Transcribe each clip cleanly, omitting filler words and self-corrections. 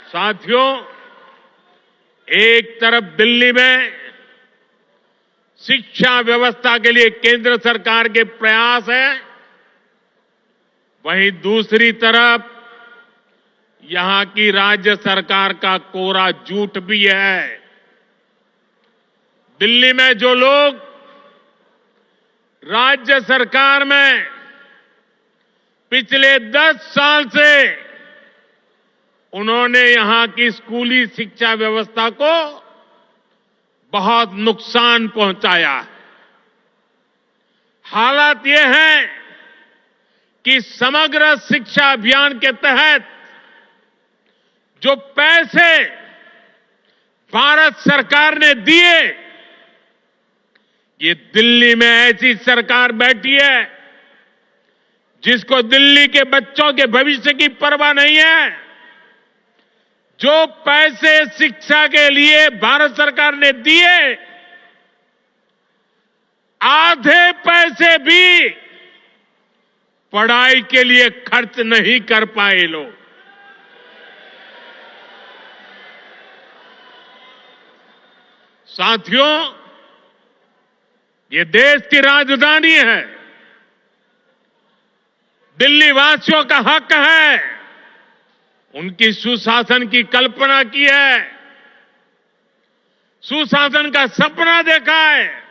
साथियों, एक तरफ दिल्ली में शिक्षा व्यवस्था के लिए केंद्र सरकार के प्रयास है, वहीं दूसरी तरफ यहां की राज्य सरकार का कोरा झूठ भी है। दिल्ली में जो लोग राज्य सरकार में पिछले 10 साल से उन्होंने यहां की स्कूली शिक्षा व्यवस्था को बहुत नुकसान पहुंचाया है। हालात ये हैं कि समग्र शिक्षा अभियान के तहत जो पैसे भारत सरकार ने दिए, ये दिल्ली में ऐसी सरकार बैठी है जिसको दिल्ली के बच्चों के भविष्य की परवाह नहीं है। जो पैसे शिक्षा के लिए भारत सरकार ने दिए, आधे पैसे भी पढ़ाई के लिए खर्च नहीं कर पाए लोग। साथियों, ये देश की राजधानी है, दिल्ली वासियों का हक है, उनकी सुशासन की कल्पना की है, सुशासन का सपना देखा है,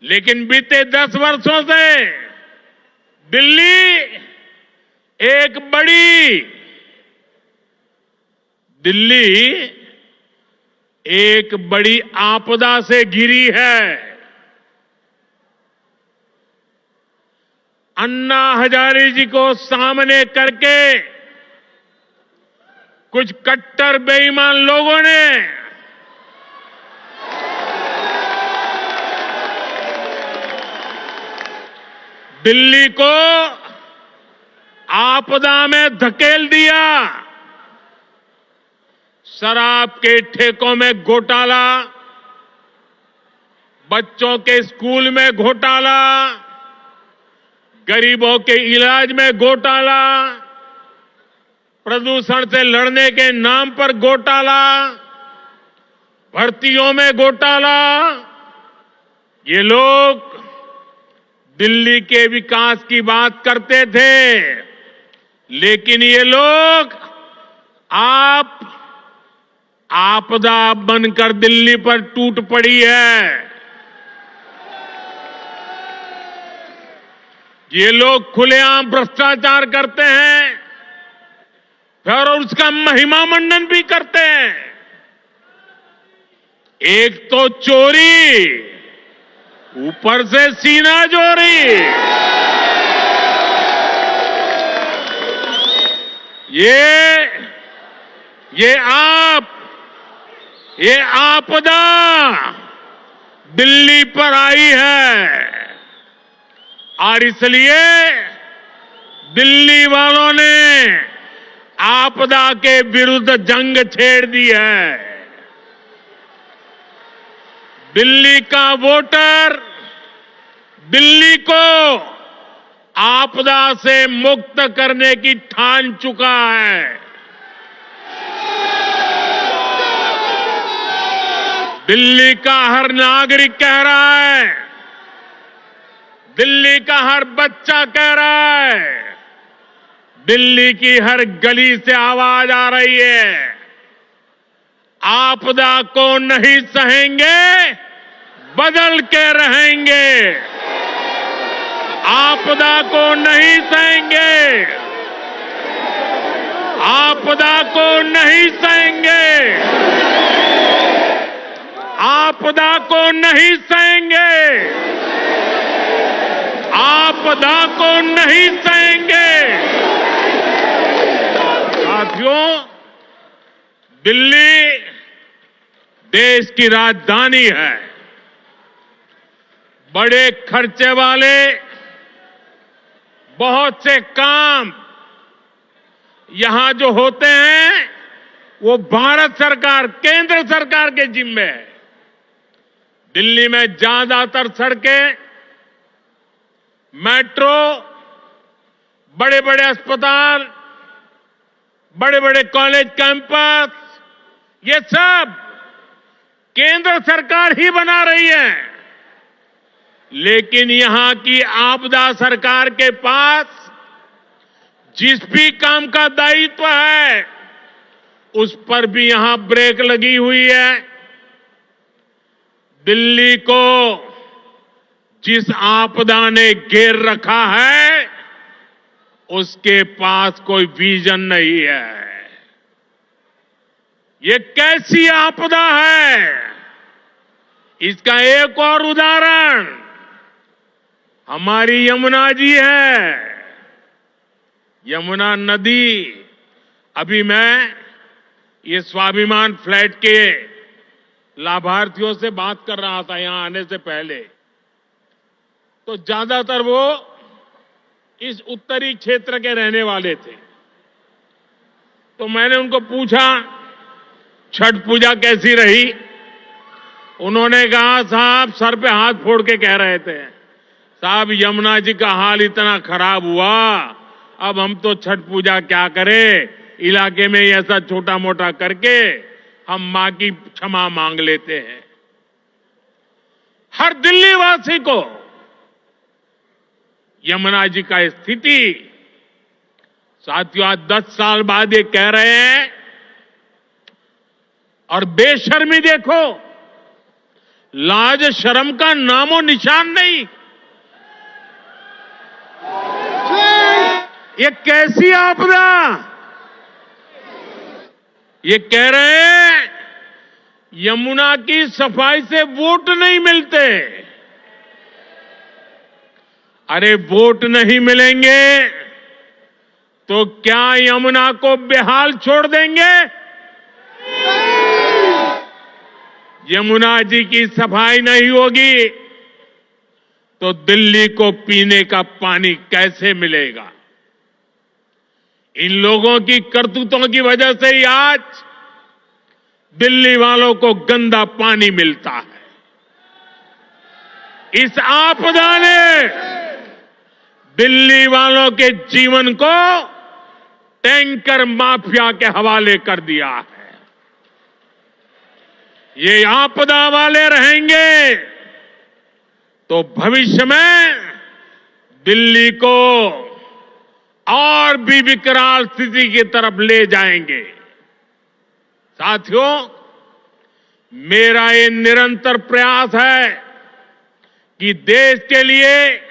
लेकिन बीते 10 वर्षों से दिल्ली एक बड़ी आपदा से घिरी है। अन्ना हजारे जी को सामने करके कुछ कट्टर बेईमान लोगों ने दिल्ली को आपदा में धकेल दिया। शराब के ठेकों में घोटाला, बच्चों के स्कूल में घोटाला, गरीबों के इलाज में घोटाला, प्रदूषण से लड़ने के नाम पर घोटाला, भर्तियों में घोटाला। ये लोग दिल्ली के विकास की बात करते थे, लेकिन ये लोग आपदा बनकर दिल्ली पर टूट पड़ी है। ये लोग खुलेआम भ्रष्टाचार करते हैं, फिर उसका महिमा मंडन भी करते हैं। एक तो चोरी, ऊपर से सीना चोरी। ये आपदा दिल्ली पर आई है और इसलिए दिल्ली वालों ने आपदा के विरुद्ध जंग छेड़ दी है। दिल्ली का वोटर दिल्ली को आपदा से मुक्त करने की ठान चुका है। दिल्ली का हर नागरिक कह रहा है, दिल्ली का हर बच्चा कह रहा है, दिल्ली की हर गली से आवाज आ रही है, आपदा को नहीं सहेंगे, बदल के रहेंगे। आपदा को नहीं सहेंगे, आपदा को नहीं सहेंगे, आपदा को नहीं सहेंगे, आपदा को नहीं सहेंगे। साथियों, दिल्ली देश की राजधानी है। बड़े खर्चे वाले बहुत से काम यहां जो होते हैं वो भारत सरकार, केंद्र सरकार के जिम्मे है। दिल्ली में ज्यादातर सड़कें, मेट्रो, बड़े बड़े अस्पताल, बड़े बड़े कॉलेज कैंपस, ये सब केंद्र सरकार ही बना रही है। लेकिन यहां की आपदा सरकार के पास जिस भी काम का दायित्व है, उस पर भी यहां ब्रेक लगी हुई है। दिल्ली को जिस आपदा ने घेर रखा है, उसके पास कोई विजन नहीं है। ये कैसी आपदा है? इसका एक और उदाहरण हमारी यमुना जी है। यमुना नदी, अभी मैं ये स्वाभिमान फ्लैट के लाभार्थियों से बात कर रहा था यहां आने से पहले, तो ज्यादातर वो इस उत्तरी क्षेत्र के रहने वाले थे। तो मैंने उनको पूछा छठ पूजा कैसी रही। उन्होंने कहा साहब, सर पे हाथ फोड़ के कह रहे थे, साहब यमुना जी का हाल इतना खराब हुआ, अब हम तो छठ पूजा क्या करें, इलाके में ऐसा छोटा मोटा करके हम मां की क्षमा मांग लेते हैं। हर दिल्ली वासी को यमुना जी का स्थिति, साथियों आज 10 साल बाद ये कह रहे हैं, और बेशर्मी देखो, लाज शर्म का नामो निशान नहीं। ये कैसी आपदा? ये कह रहे हैं यमुना की सफाई से वोट नहीं मिलते। अरे वोट नहीं मिलेंगे तो क्या यमुना को बेहाल छोड़ देंगे? यमुना जी की सफाई नहीं होगी तो दिल्ली को पीने का पानी कैसे मिलेगा? इन लोगों की करतूतों की वजह से ही आज दिल्ली वालों को गंदा पानी मिलता है। इस आपदा ने दिल्ली वालों के जीवन को टैंकर माफिया के हवाले कर दिया है। ये आपदा वाले रहेंगे तो भविष्य में दिल्ली को और भी विकराल स्थिति की तरफ ले जाएंगे। साथियों, मेरा ये निरंतर प्रयास है कि देश के लिए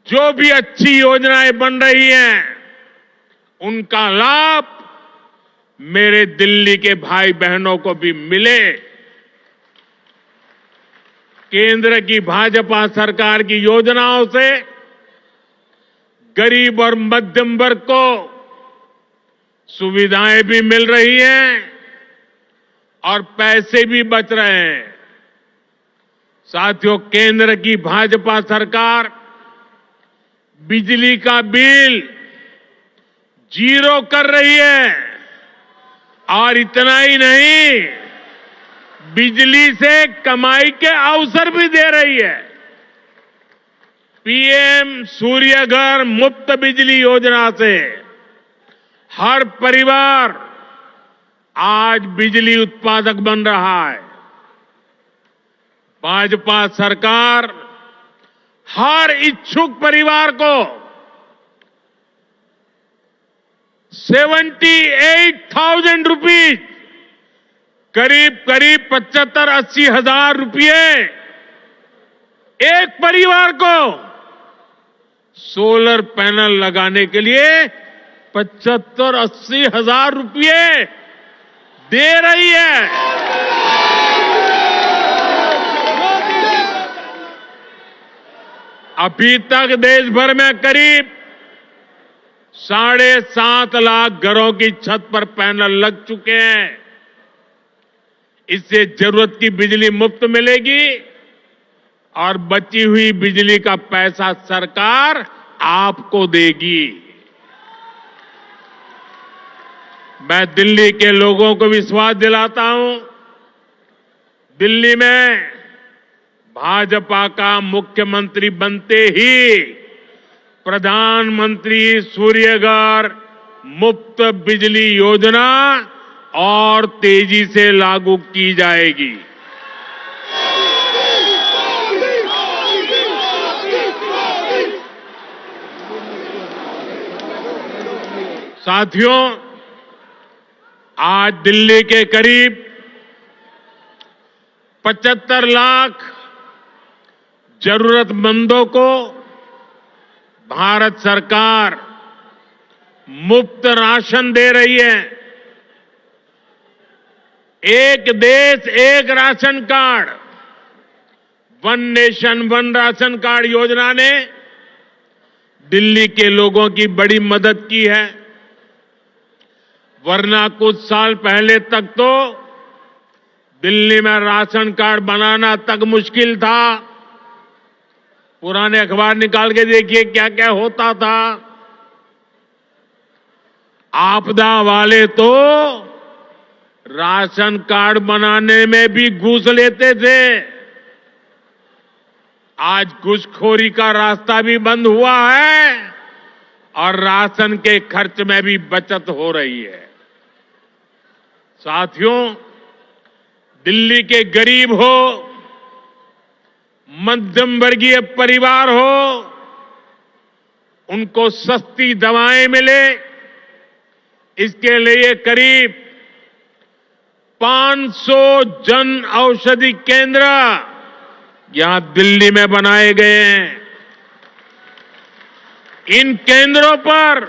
जो भी अच्छी योजनाएं बन रही हैं, उनका लाभ मेरे दिल्ली के भाई बहनों को भी मिले। केंद्र की भाजपा सरकार की योजनाओं से गरीब और मध्यम वर्ग को सुविधाएं भी मिल रही हैं और पैसे भी बच रहे हैं। साथियों, केंद्र की भाजपा सरकार बिजली का बिल 0 कर रही है और इतना ही नहीं, बिजली से कमाई के अवसर भी दे रही है। पीएम सूर्य घर मुफ्त बिजली योजना से हर परिवार आज बिजली उत्पादक बन रहा है। भाजपा सरकार हर इच्छुक परिवार को 78,000 रुपीज, करीब 75-80 हजार रुपये एक परिवार को सोलर पैनल लगाने के लिए 75-80 हजार रुपये दे रही है। अभी तक देश भर में करीब 7.5 लाख घरों की छत पर पैनल लग चुके हैं। इससे जरूरत की बिजली मुफ्त मिलेगी और बची हुई बिजली का पैसा सरकार आपको देगी। मैं दिल्ली के लोगों को विश्वास दिलाता हूं, दिल्ली में भाजपा का मुख्यमंत्री बनते ही प्रधानमंत्री सूर्य घर मुफ्त बिजली योजना और तेजी से लागू की जाएगी। साथियों, आज दिल्ली के करीब 75 लाख जरूरतमंदों को भारत सरकार मुफ्त राशन दे रही है। एक देश एक ration card, one nation one ration card योजना ने दिल्ली के लोगों की बड़ी मदद की है। वरना कुछ साल पहले तक तो दिल्ली में राशन कार्ड बनाना तक मुश्किल था। पुराने अखबार निकाल के देखिए क्या क्या होता था। आपदा वाले तो राशन कार्ड बनाने में भी घूस लेते थे। आज घूसखोरी का रास्ता भी बंद हुआ है और राशन के खर्च में भी बचत हो रही है। साथियों, दिल्ली के गरीब हो, मध्यम वर्गीय परिवार हो, उनको सस्ती दवाएं मिले, इसके लिए करीब 500 जन औषधि केंद्र यहां दिल्ली में बनाए गए हैं। इन केंद्रों पर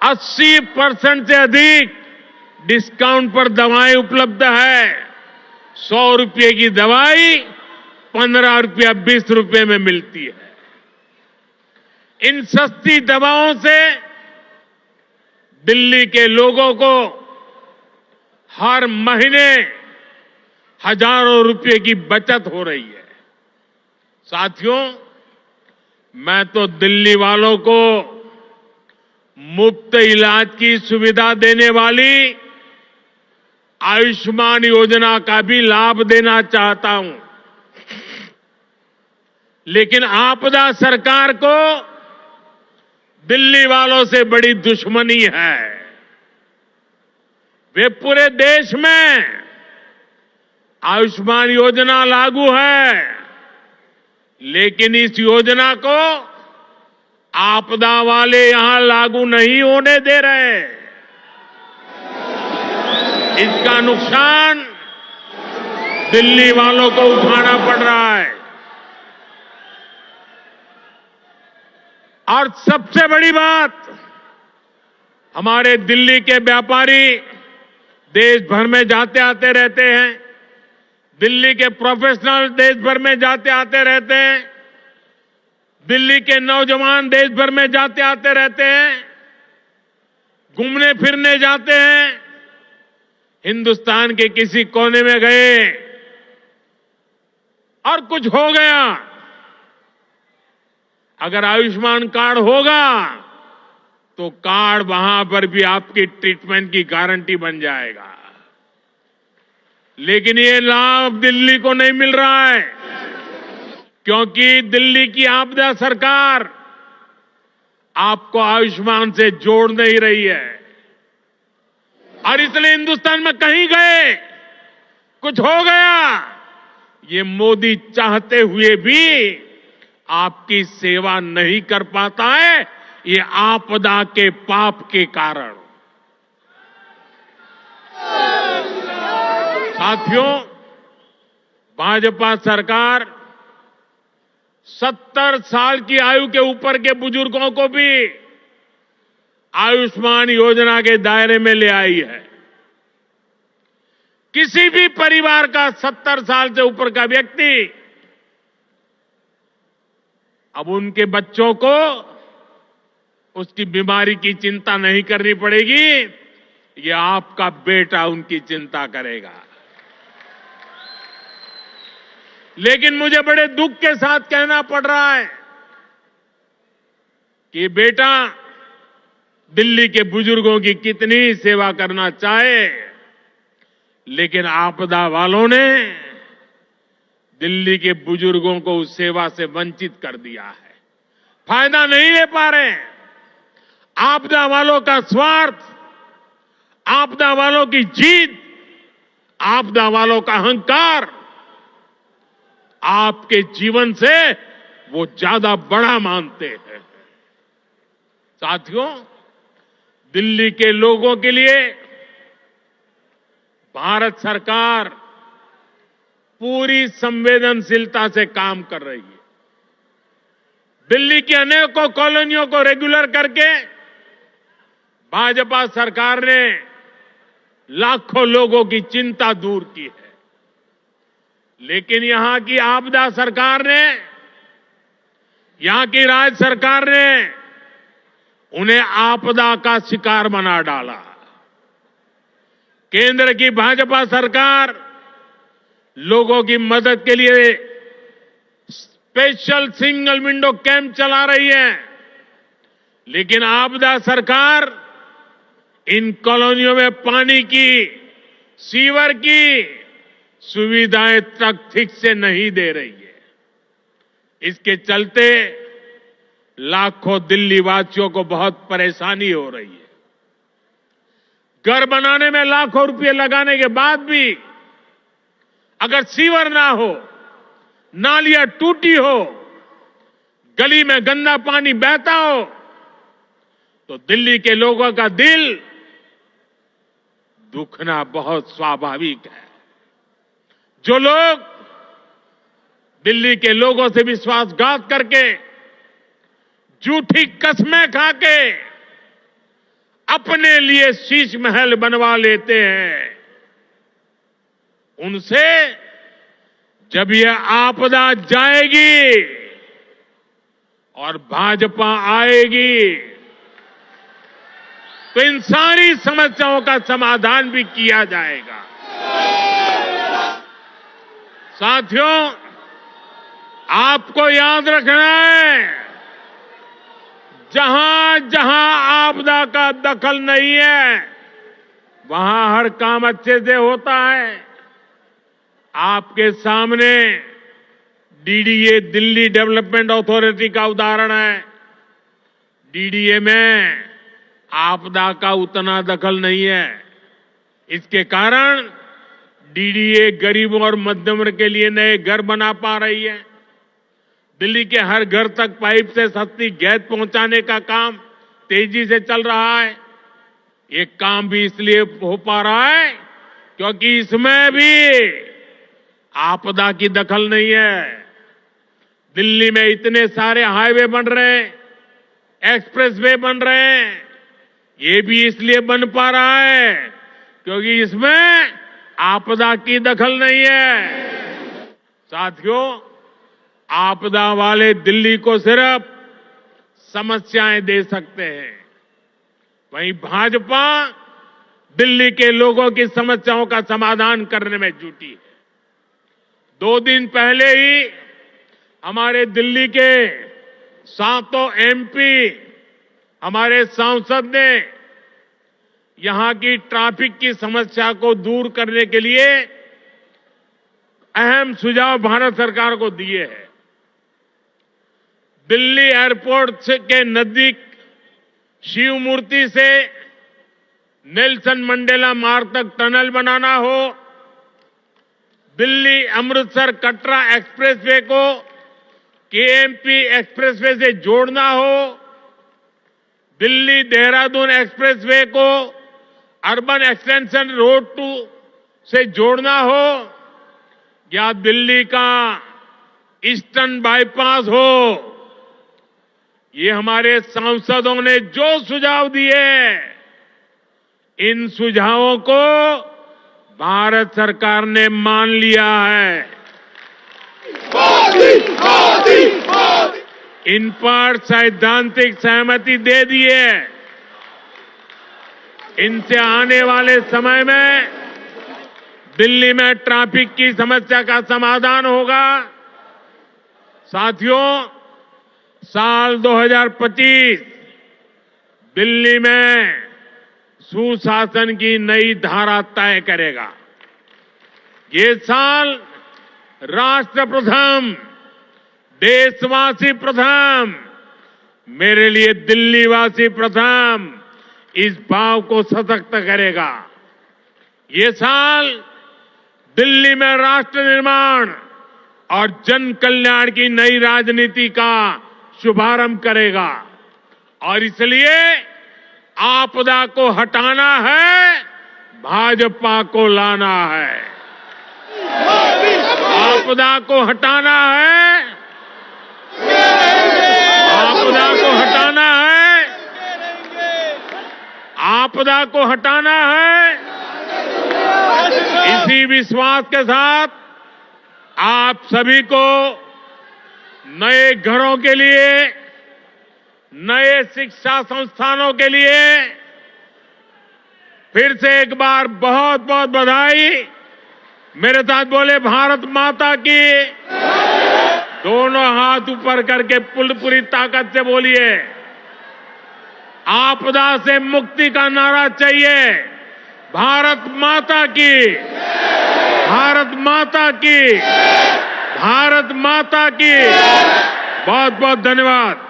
80% से अधिक डिस्काउंट पर दवाएं उपलब्ध है। 100 रुपये की दवाई 15 रुपया 20 रुपये में मिलती है। इन सस्ती दवाओं से दिल्ली के लोगों को हर महीने हजारों रुपये की बचत हो रही है। साथियों, मैं तो दिल्ली वालों को मुफ्त इलाज की सुविधा देने वाली आयुष्मान योजना का भी लाभ देना चाहता हूं। लेकिन आपदा सरकार को दिल्ली वालों से बड़ी दुश्मनी है। वे पूरे देश में आयुष्मान योजना लागू है, लेकिन इस योजना को आपदा वाले यहां लागू नहीं होने दे रहे। इसका नुकसान दिल्ली वालों को उठाना पड़ रहा है। और सबसे बड़ी बात, हमारे दिल्ली के व्यापारी देश भर में जाते आते रहते हैं। दिल्ली के प्रोफेशनल देश भर में जाते आते रहते हैं। दिल्ली के नौजवान देश भर में जाते आते रहते हैं। घूमने फिरने जाते हैं। हिंदुस्तान के किसी कोने में गए और कुछ हो गया, अगर आयुष्मान कार्ड होगा तो कार्ड वहां पर भी आपकी ट्रीटमेंट की गारंटी बन जाएगा। लेकिन ये लाभ दिल्ली को नहीं मिल रहा है, क्योंकि दिल्ली की आपदा सरकार आपको आयुष्मान से जोड़ नहीं रही है। और इसलिए हिंदुस्तान में कहीं गए, कुछ हो गया, ये मोदी चाहते हुए भी आपकी सेवा नहीं कर पाता है, ये आपदा के पाप के कारण। साथियों, भाजपा सरकार 70 साल की आयु के ऊपर के बुजुर्गों को भी आयुष्मान योजना के दायरे में ले आई है। किसी भी परिवार का 70 साल से ऊपर का व्यक्ति अब उनके बच्चों को उसकी बीमारी की चिंता नहीं करनी पड़ेगी, ये आपका बेटा उनकी चिंता करेगा। लेकिन मुझे बड़े दुख के साथ कहना पड़ रहा है कि बेटा दिल्ली के बुजुर्गों की कितनी सेवा करना चाहे, लेकिन आपदा वालों ने दिल्ली के बुजुर्गों को उस सेवा से वंचित कर दिया है। फायदा नहीं ले पा रहे हैं। आपदा वालों का स्वार्थ, आपदा वालों की जीत, आपदा वालों का अहंकार आपके जीवन से वो ज्यादा बड़ा मानते हैं। साथियों, दिल्ली के लोगों के लिए भारत सरकार पूरी संवेदनशीलता से काम कर रही है। दिल्ली की अनेकों कॉलोनियों को रेगुलर करके भाजपा सरकार ने लाखों लोगों की चिंता दूर की है। लेकिन यहां की आपदा सरकार ने, यहां की राज्य सरकार ने उन्हें आपदा का शिकार बना डाला। केंद्र की भाजपा सरकार लोगों की मदद के लिए स्पेशल सिंगल विंडो कैंप चला रही है, लेकिन आपदा सरकार इन कॉलोनियों में पानी की, सीवर की सुविधाएं तक ठीक से नहीं दे रही है। इसके चलते लाखों दिल्ली वासियों को बहुत परेशानी हो रही है। घर बनाने में लाखों रुपए लगाने के बाद भी अगर सीवर ना हो, नालियां टूटी हो, गली में गंदा पानी बहता हो, तो दिल्ली के लोगों का दिल दुखना बहुत स्वाभाविक है। जो लोग दिल्ली के लोगों से विश्वासघात करके, झूठी कस्में खाके अपने लिए शीश महल बनवा लेते हैं, उनसे जब यह आपदा जाएगी और भाजपा आएगी तो इन सारी समस्याओं का समाधान भी किया जाएगा। साथियों, आपको याद रखना है, जहां जहां आपदा का दखल नहीं है, वहां हर काम अच्छे से होता है। आपके सामने डीडीए, दिल्ली डेवलपमेंट अथॉरिटी का उदाहरण है। डीडीए में आपदा का उतना दखल नहीं है। इसके कारण डीडीए गरीबों और मध्यम वर्ग के लिए नए घर बना पा रही है। दिल्ली के हर घर तक पाइप से सस्ती गैस पहुंचाने का काम तेजी से चल रहा है। ये काम भी इसलिए हो पा रहा है क्योंकि इसमें भी आपदा की दखल नहीं है। दिल्ली में इतने सारे हाईवे बन रहे हैं, एक्सप्रेसवे बन रहे हैं, ये भी इसलिए बन पा रहा है क्योंकि इसमें आपदा की दखल नहीं है। साथियों, आपदा वाले दिल्ली को सिर्फ समस्याएं दे सकते हैं, वहीं भाजपा दिल्ली के लोगों की समस्याओं का समाधान करने में जुटी है। 2 दिन पहले ही हमारे दिल्ली के 7 एमपी, हमारे सांसद ने यहां की ट्रैफिक की समस्या को दूर करने के लिए अहम सुझाव भारत सरकार को दिए हैं। दिल्ली एयरपोर्ट के नजदीक शिव मूर्ति से नेल्सन मंडेला मार्ग तक टनल बनाना हो, दिल्ली अमृतसर कटरा एक्सप्रेसवे को केएमपी एक्सप्रेसवे से जोड़ना हो, दिल्ली देहरादून एक्सप्रेसवे को अर्बन एक्सटेंशन रोड 2 से जोड़ना हो, या दिल्ली का ईस्टर्न बाईपास हो, ये हमारे सांसदों ने जो सुझाव दिए, इन सुझावों को भारत सरकार ने मान लिया है। इन पर सैद्धांतिक सहमति दे दी है। इनसे आने वाले समय में दिल्ली में ट्रैफिक की समस्या का समाधान होगा। साथियों, साल 2025 दिल्ली में सुशासन की नई धारा तय करेगा। ये साल राष्ट्र प्रथम, देशवासी प्रथम, मेरे लिए दिल्लीवासी प्रथम इस भाव को सशक्त करेगा। ये साल दिल्ली में राष्ट्र निर्माण और जन कल्याण की नई राजनीति का शुभारंभ करेगा और इसलिए आपदा को हटाना है, भाजपा को लाना है। आपदा को हटाना है, आपदा को हटाना है, आपदा को हटाना है। इसी विश्वास के साथ आप सभी को नए घरों के लिए, नए शिक्षा संस्थानों के लिए फिर से एक बार बहुत बहुत बधाई। मेरे साथ बोले भारत माता की। दोनों हाथ ऊपर करके पूरी ताकत से बोलिए। आपदा से मुक्ति का नारा चाहिए। भारत माता की, भारत माता की, भारत माता की। बहुत बहुत धन्यवाद।